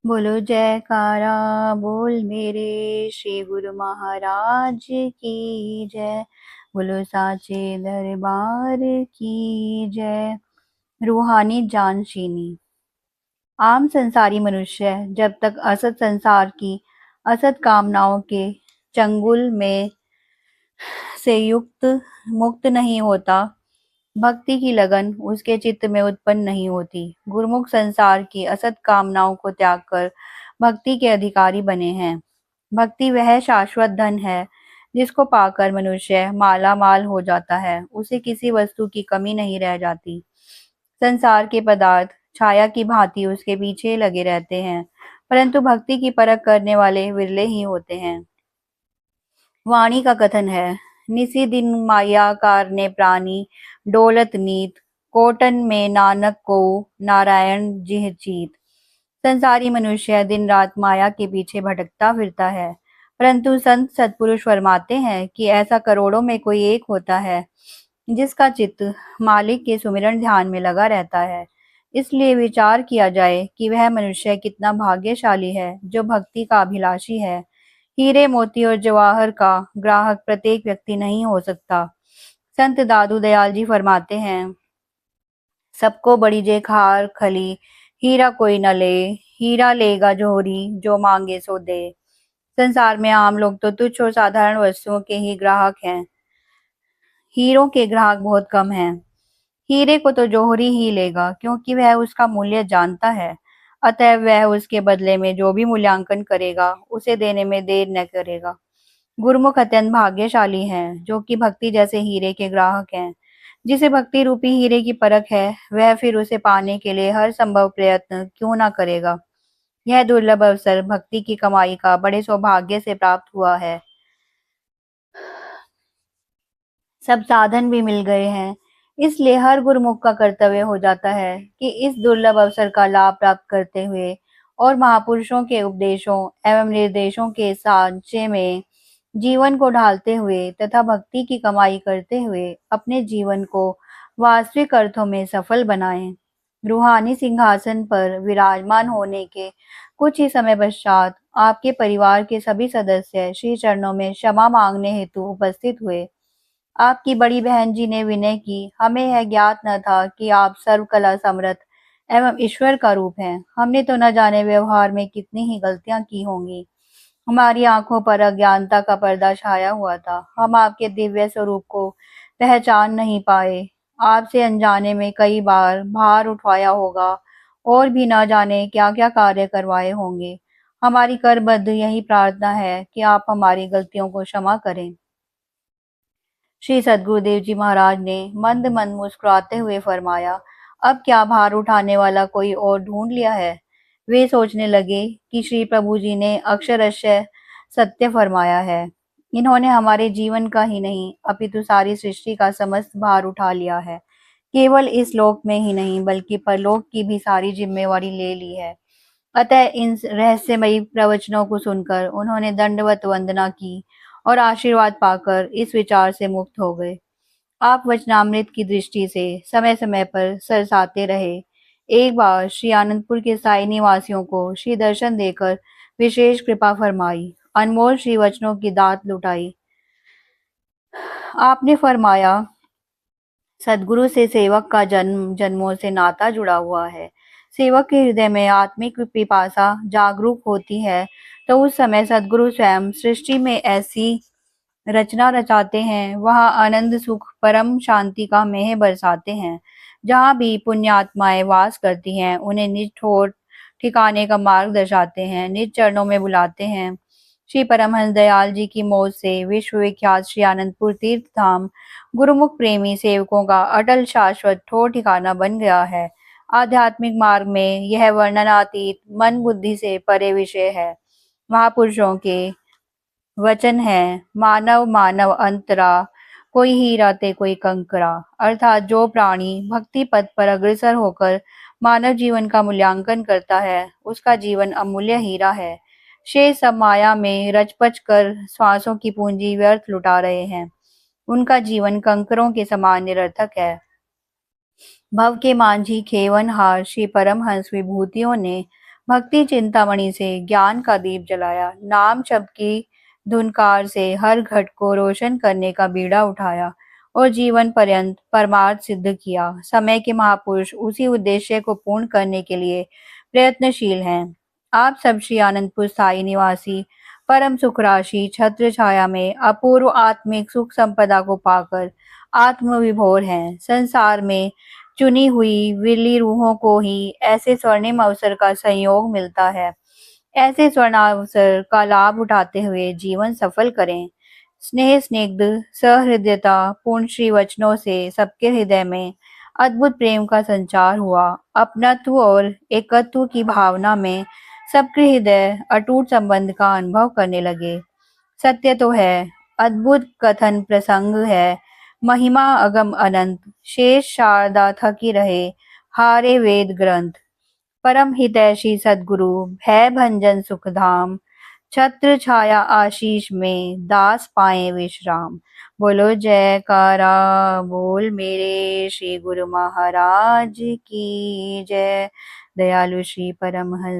बोलो जयकारा बोल मेरे श्री गुरु महाराज की जय। बोलो साचे दरबार की जय। रूहानी जानशीनी। आम संसारी मनुष्य जब तक असत संसार की असत कामनाओं के चंगुल में से युक्त मुक्त नहीं होता, भक्ति की लगन उसके चित्त में उत्पन्न नहीं होती। गुरुमुख संसार की असत कामनाओं को त्याग कर भक्ति के अधिकारी बने हैं। भक्ति वह शाश्वत धन है जिसको पाकर मनुष्य माला माल हो जाता है, उसे किसी वस्तु की कमी नहीं रह जाती। संसार के पदार्थ छाया की भांति उसके पीछे लगे रहते हैं, परंतु भक्ति की परख करने वाले विरले ही होते हैं। वाणी का कथन है, निसी दिन माया कारने प्राणी डोलत नीत, कोटन में नानक को नारायण जिह चीत। संसारी मनुष्य दिन रात माया के पीछे भटकता फिरता है, परंतु संत सत्पुरुष फरमाते हैं कि ऐसा करोड़ों में कोई एक होता है जिसका चित्त मालिक के सुमिरन ध्यान में लगा रहता है। इसलिए विचार किया जाए कि वह मनुष्य कितना भाग्यशाली है जो भक्ति का अभिलाषी है। हीरे मोती और जवाहर का ग्राहक प्रत्येक व्यक्ति नहीं हो सकता। संत दादू दयाल जी फरमाते हैं, सबको बड़ी जे खार खली, हीरा कोई न ले, हीरा लेगा जोहरी जो मांगे सो दे। संसार में आम लोग तो तुच्छ और साधारण वस्तुओं के ही ग्राहक हैं, हीरों के ग्राहक बहुत कम हैं। हीरे को तो जौहरी ही लेगा क्योंकि वह उसका मूल्य जानता है, अतः वह उसके बदले में जो भी मूल्यांकन करेगा उसे देने में देर न करेगा। गुरुमुख अत्यंत भाग्यशाली हैं जो कि भक्ति जैसे हीरे के ग्राहक हैं। जिसे भक्ति रूपी हीरे की परख है वह फिर उसे पाने के लिए हर संभव प्रयत्न क्यों ना करेगा। यह दुर्लभ अवसर भक्ति की कमाई का बड़े सौभाग्य से प्राप्त हुआ है। सब साधन भी मिल गए हैं, इसलिए हर गुरुमुख का कर्तव्य हो जाता है कि इस दुर्लभ अवसर का लाभ प्राप्त करते हुए और महापुरुषों के उपदेशों एवं निर्देशों के सांचे में जीवन को ढालते हुए तथा भक्ति की कमाई करते हुए अपने जीवन को वास्तविक अर्थों में सफल बनाएं। रूहानी सिंहासन पर विराजमान होने के कुछ ही समय पश्चात आपके परिवार के सभी सदस्य श्री चरणों में क्षमा मांगने हेतु उपस्थित हुए। आपकी बड़ी बहन जी ने विनय की, हमें यह ज्ञात न था कि आप सर्वकला समर्थ एवं ईश्वर का रूप हैं। हमने तो न जाने व्यवहार में कितनी ही गलतियां की होंगी। हमारी आंखों पर अज्ञानता का पर्दा छाया हुआ था। हम आपके दिव्य स्वरूप को पहचान नहीं पाए। आपसे अनजाने में कई बार भार उठवाया होगा और भी न जाने क्या क्या कार्य करवाए होंगे। हमारी करबद्ध यही प्रार्थना है कि आप हमारी गलतियों को क्षमा करें। श्री सद्गुरुदेव जी महाराज ने मंद मंद मुस्कुराते हुए फरमाया, अब क्या भार उठाने वाला कोई और ढूंढ लिया है। वे सोचने लगे कि श्री प्रभु जी ने अक्षरशः सत्य फरमाया है। इन्होंने हमारे जीवन का ही नहीं अपितु सारी सृष्टि का समस्त भार उठा लिया है। केवल इस लोक में ही नहीं बल्कि परलोक की भी सारी जिम्मेवारी ले ली है। अतः इन रहस्यमयी प्रवचनों को सुनकर उन्होंने दंडवत वंदना की और आशीर्वाद पाकर इस विचार से मुक्त हो गए। आप वचनामृत की दृष्टि से समय समय पर सरसाते रहे। एक बार श्री आनंदपुर के साई निवासियों को श्री दर्शन देकर विशेष कृपा फरमाई, अनमोल श्री वचनों की दात लुटाई। आपने फरमाया, सद्गुरु से सेवक का जन्म जन्मों से नाता जुड़ा हुआ है। सेवक के हृदय में आत्मिक पिपासा जागरूक होती है तो उस समय सद्गुरु स्वयं सृष्टि में ऐसी रचना रचाते हैं, वहां आनंद सुख परम शांति का मेह बरसाते हैं। जहां भी पुण्यात्माएं वास करती हैं उन्हें निज ठोर ठिकाने का मार्ग दर्शाते हैं, निज चरणों में बुलाते हैं। श्री परमहंस दयाल जी की मौत से विश्व विख्यात श्री आनंदपुर तीर्थ धाम गुरुमुख प्रेमी सेवकों का अटल शाश्वत ठोर ठिकाना बन गया है। आध्यात्मिक मार्ग में यह वर्णनातीत मन बुद्धि से परे विषय है। महापुरुषों के वचन है, मानव मानव अंतरा, कोई हीरा ते कोई कंकरा। अर्थात जो प्राणी भक्ति पथ पर अग्रसर होकर मानव जीवन का मूल्यांकन करता है उसका जीवन अमूल्य हीरा है। शेष सब माया में रचपच कर श्वासों की पूंजी व्यर्थ लुटा रहे हैं। उनका जीवन कंकरों के समान निरर्थक है। भव के मांझी खेवनहार श्री परमहंस विभूतियों ने भक्ति चिंतामणि से ज्ञान का दीप जलाया, नाम शब्द की धुनकार से हर घट को रोशन करने का बीड़ा उठाया और जीवन पर्यंत परमार्थ सिद्ध किया। समय के महापुरुष उसी उद्देश्य को पूर्ण करने के लिए प्रयत्नशील हैं। आप सब श्री आनंदपुर स्थायी निवासी परम सुख राशि छत्र छाया में अपूर्व आत्मिक सुख संपदा को पाकर आत्मविभोर हैं। संसार में चुनी हुई विरली रूहों को ही ऐसे स्वर्णिम अवसर का संयोग मिलता है। ऐसे स्वर्णावसर का लाभ उठाते हुए जीवन सफल करें। स्नेह स्निग्ध सहृदयता पूर्ण श्री वचनों से सबके हृदय में अद्भुत प्रेम का संचार हुआ। अपनत्व और एकत्व की भावना में सबके हृदय अटूट संबंध का अनुभव करने लगे। सत्य तो है, अद्भुत कथन प्रसंग है, महिमा अगम अनंत, शेष शारदा थकी रहे, हारे वेद ग्रंथ। परम हितैषी सद्गुरु भय भंजन सुखधाम, छत्र छाया आशीष में दास पाए विश्राम। बोलो जयकारा बोल मेरे श्री गुरु महाराज की जय। दयालु श्री परमहंस